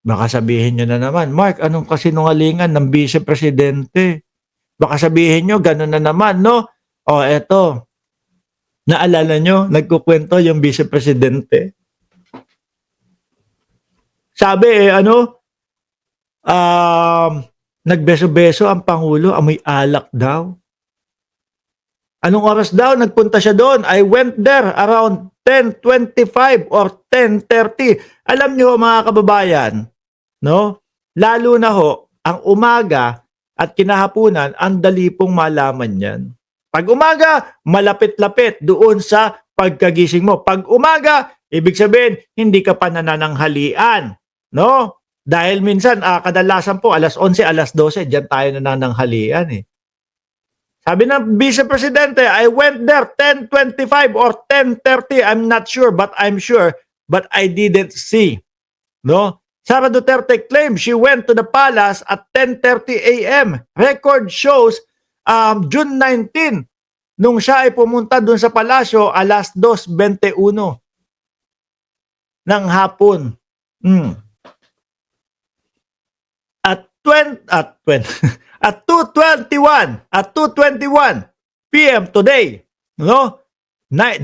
Baka sabihin niyo na naman, "Mark, anong kasinungalingan ng Vice Presidente?" Baka sabihin niyo gano'n na naman 'no? O eto, naalala niyo nagkukuwento yung Vice Presidente, sabi, um, nagbeso-beso ang pangulo, amoy alak daw. Anong oras daw nagpunta siya doon? I went there around 10:25 or 10:30. Alam niyo mga kababayan, no? Lalo na ho, ang umaga at kinahapunan, ang dali pong malaman yan. Pag umaga, malapit-lapit doon sa pagkagising mo. Pag umaga, ibig sabihin, hindi ka pa nanananghalian. No? Dahil minsan, kadalasan po, alas 11, alas 12, dyan tayo nanananghalian eh. Sabi ng Vice Presidente, I went there 10:25 or 10:30. I'm not sure, but I'm sure. But I didn't see. No? Sara Duterte claimed she went to the palace at 10:30 a.m. Record shows June 19, nung siya ay pumunta dun sa palasyo, alas 2:21 ng hapon. At 2:21 p.m. today, no?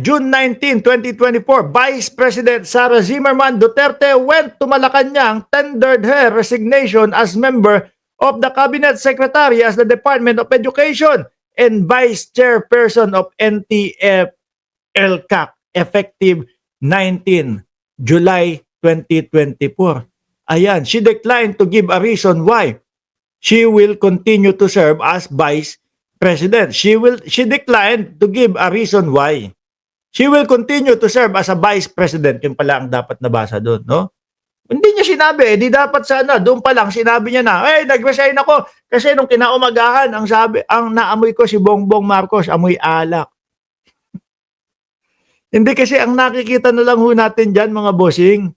June 19, 2024, Vice President Sara Zimmerman Duterte went to Malacanang, tendered her resignation as member of the Cabinet Secretary as the Department of Education and Vice Chairperson of NTF-ELCAC effective 19 July 2024. Ayan, she declined to give a reason why she will continue to serve as Vice President. She declined to give a reason why she will continue to serve as a Vice President. Yun pala ang dapat nabasa doon, no? Hindi niya sinabi, di dapat sana doon pa lang sinabi niya na, nag-resign ako kasi nung kinaumagahan ang naamoy ko si Bongbong Marcos, amoy alak. Hindi kasi ang nakikita na lang ho natin diyan mga bossing,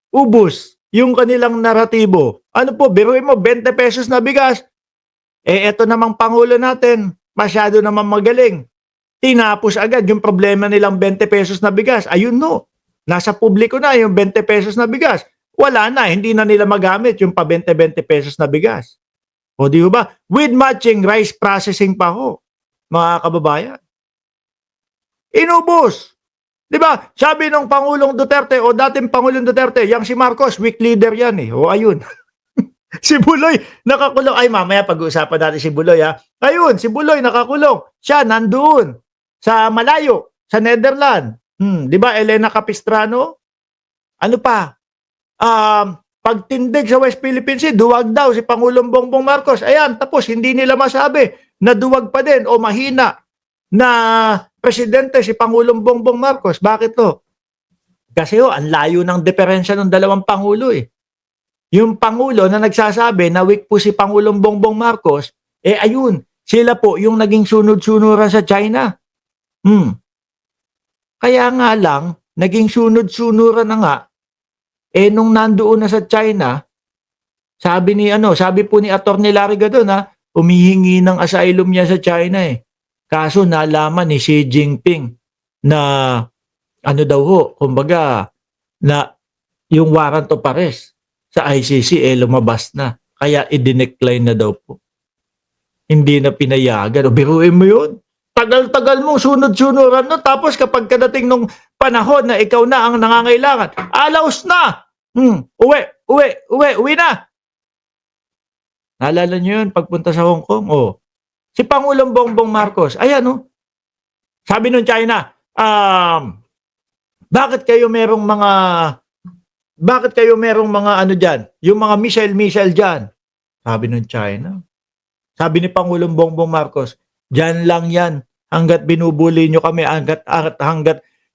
ubos yung kanilang naratibo. Ano po, biruin mo 20 pesos na bigas. Eto namang pangulo natin, masyado naman magaling. Tinapos agad yung problema nilang 20 pesos na bigas. Ayun no, nasa publiko na yung 20 pesos na bigas. Wala na, hindi na nila magamit yung pa 20-20 pesos na bigas. O di ba? With matching rice processing pa ho, mga kababayan. Inubos. Di ba? Sabi ng Pangulong Duterte o dating Pangulong Duterte, yang si Marcos, weak leader yan eh. O ayun. Si Buloy nakakulong. Ay mamaya pag-uusapan natin si Buloy ha. Ayun, si Buloy nakakulong. Siya nandoon sa malayo, sa Netherlands. Di ba Elena Capistrano? Ano pa? Pagtindig sa West Philippine Sea, duwag daw si Pangulong Bongbong Marcos. Ayan, tapos hindi nila masabi na duwag pa din o mahina na presidente si Pangulong Bongbong Marcos. Bakit to? Kasi ang layo ng diferensya ng dalawang pangulo eh. Yung pangulo na nagsasabi na weak po si Pangulong Bongbong Marcos, ayun, sila po yung naging sunod-sunuran sa China. Kaya nga lang, naging sunod-sunuran na nga, nung nandoon na sa China, sabi po ni Atty. Larry Gadon humihingi ng asylum niya sa China eh. Kaso nalaman ni Xi Jinping na kumbaga na yung warrant of arrest sa ICC lumabas na. Kaya i-decline na daw po. Hindi na pinayagan. O biruin mo yun. Tagal-tagal mong sunod-sunuran no. Tapos kapag kadating nung panahon na ikaw na ang nangangailangan, alaos na! Uwi na! Naalala nyo yun pagpunta sa Hong Kong? Si Pangulong Bongbong Marcos, ayan sabi nung China, bakit kayo merong mga dyan? Yung mga missile dyan. Sabi nung China. Sabi ni Pangulong Bongbong Marcos, dyan lang yan. Hanggat binubuli nyo kami, hanggat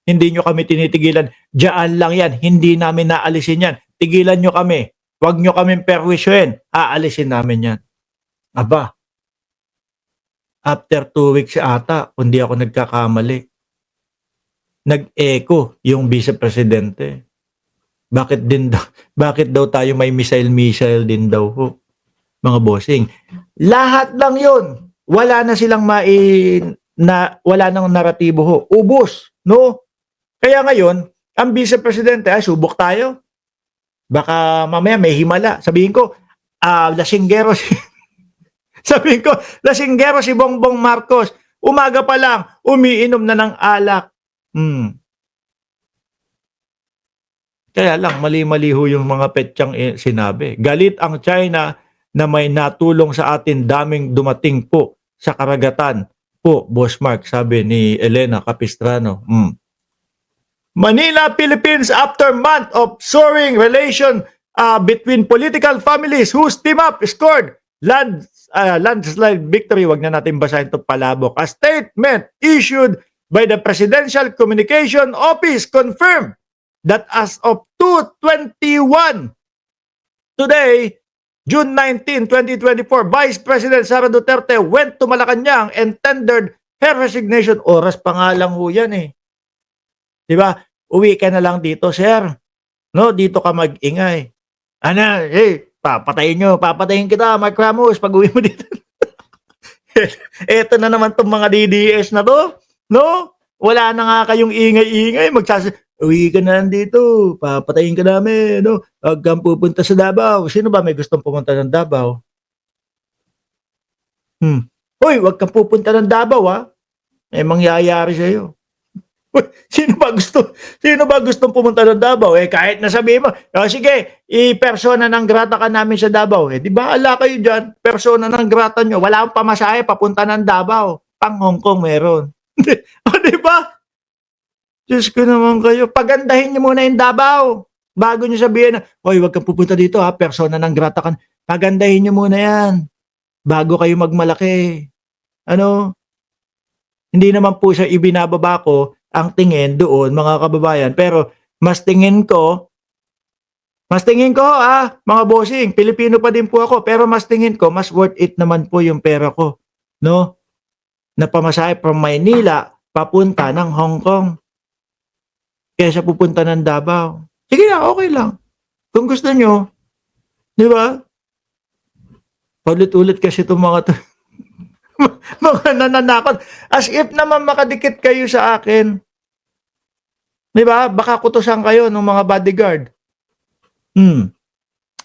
hindi nyo kami tinitigilan, dyan lang yan. Hindi namin naalisin yan. Tigilan nyo kami. Huwag nyo kaming perwisyoin. Aalisin namin yan. Aba, after 2 weeks ata, kundi ako nagkakamali, nag-echo yung Vice Presidente. Bakit daw tayo may missile din daw ho, mga bossing? Lahat lang yun. Wala na silang wala nang naratibo ho. Ubos, no? Kaya ngayon, ang Vice Presidente, subok tayo. Baka mamaya may himala. Sabihin ko, lasinggero si sabihin ko, lasinggero si Bongbong Marcos. Umaga pa lang, umiinom na ng alak. Hmm. Kaya lang, mali-mali ho yung mga petsyang sinabi. Galit ang China na may natulong sa atin, daming dumating po sa karagatan po, Boss Mark, sabi ni Elena Capistrano. Manila, Philippines, after month of soaring relation between political families whose team up scored landslide victory. Wag na natin basahin ito palabok. A statement issued by the Presidential Communication Office confirmed that as of 2:21 today, June 19, 2024, Vice President Sara Duterte went to Malacanang and tendered her resignation. Oras pa nga lang ho yan eh. Diba? Uwi ka na lang dito, sir. No, dito ka mag-ingay. Ana, papatayin kita, Mark Ramos, pag uwi mo dito. Eto na naman tong mga DDS na to. No? Wala na nga kayong ingay-ingay. Uwi ka na lang dito, papatayin ka namin. No? Huwag kang pupunta sa Davao. Sino ba may gustong pumunta ng Davao? Hoy, huwag kang pupunta ng Davao, ha? Mangyayari sa'yo. Sino ba gustong pumunta ng Davao? Kahit nasabihin mo, sige, i-persona ng grata ka namin sa Davao. Di ba, ala kayo dyan, persona ng grata nyo. Wala akong pamasahe, papunta ng Davao. Pang Hong Kong meron. Di ba? Diyos ko naman kayo. Pagandahin nyo muna yung Davao. Bago nyo sabihin na, hoy, wag kang pupunta dito ha, persona ng grata ka. Pagandahin nyo muna yan. Bago kayo magmalaki. Hindi naman po siya ibinababa ko ang tingin doon, mga kababayan. Pero mas tingin ko, mga bossing, Pilipino pa din po ako, pero mas tingin ko, mas worth it naman po yung pera ko. No? Na pamasahe from Maynila, papunta ng Hong Kong. Kesa pupunta ng Davao. Sige na, okay lang. Kung gusto nyo, di ba? Paulit-ulit kasi itong mga to. Mga nananakot. As if naman makadikit kayo sa akin. Di ba? Baka kutusan kayo ng mga bodyguard.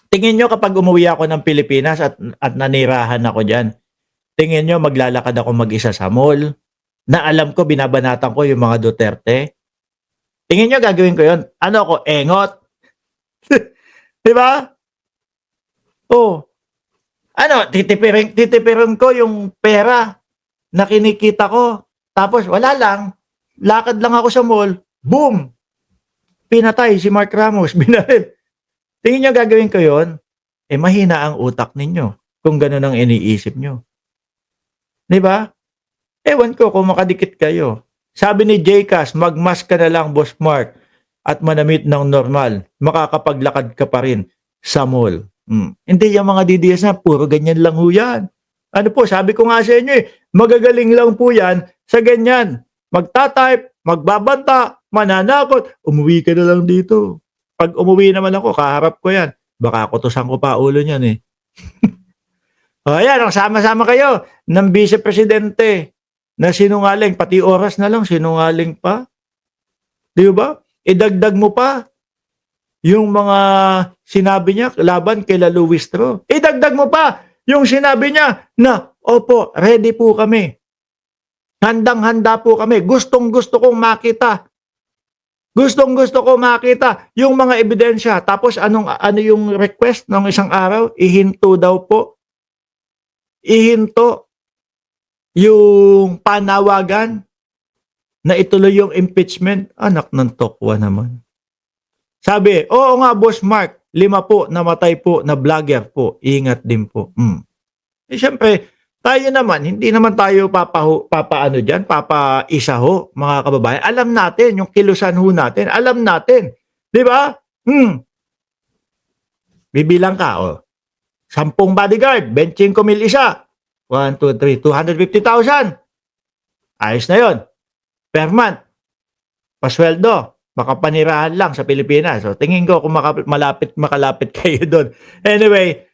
Tingin nyo kapag umuwi ako ng Pilipinas at nanirahan ako dyan, tingin nyo maglalakad ako mag-isa sa mall, na alam ko binabanatan ko yung mga Duterte? Tingin nyo gagawin ko yun? Ano ako? Engot? Di ba? Titipirin ko yung pera na kinikita ko. Tapos wala lang. Lakad lang ako sa mall. Boom! Pinatay si Mark Ramos. Binaril. Tingin nyo gagawin ko yun? Mahina ang utak ninyo kung gano'n ang iniisip nyo. Diba? Ewan ko kung makadikit kayo. Sabi ni Jcas, magmask ka na lang, Boss Mark, at manamit ng normal. Makakapaglakad ka pa rin sa mall. Hindi yung mga DDS na puro ganyan lang ho yan. Ano po, sabi ko nga sa inyo magagaling lang po yan sa ganyan. Magta-type, magbabanta, mananakot, umuwi ka na lang dito. Pag umuwi naman ako, kaharap ko yan. Baka kutusan ko pa ulo niyan O yan, sama-sama kayo ng vice-presidente na sinungaling, pati oras na lang sinungaling pa. Di ba? Idagdag mo pa yung mga sinabi niya laban kay Lalo Wistro. Idagdag mo pa yung sinabi niya na, opo, ready po kami. Handang-handa po kami. Gustong-gusto kong makita. Gustong-gusto ko makita yung mga ebidensya. Tapos ano yung request ng isang araw? Ihinto daw po. Ihinto yung panawagan na ituloy yung impeachment. Anak ng tokwa naman. Sabi, oo nga Boss Mark, 5 po namatay po na vlogger po. Ingat din po. Siyempre, tayo naman, hindi naman tayo papaisa ho, mga kababayan. Alam natin, yung kilusan ho natin, alam natin. Di ba? Bibilang ka, 10 bodyguard, 25,000 isa. 1, 2, 3, 250,000. Ayos na yon. Per month. Pasweldo. Makapanirahan lang sa Pilipinas. So, tingin ko kung makalapit kayo doon. Anyway,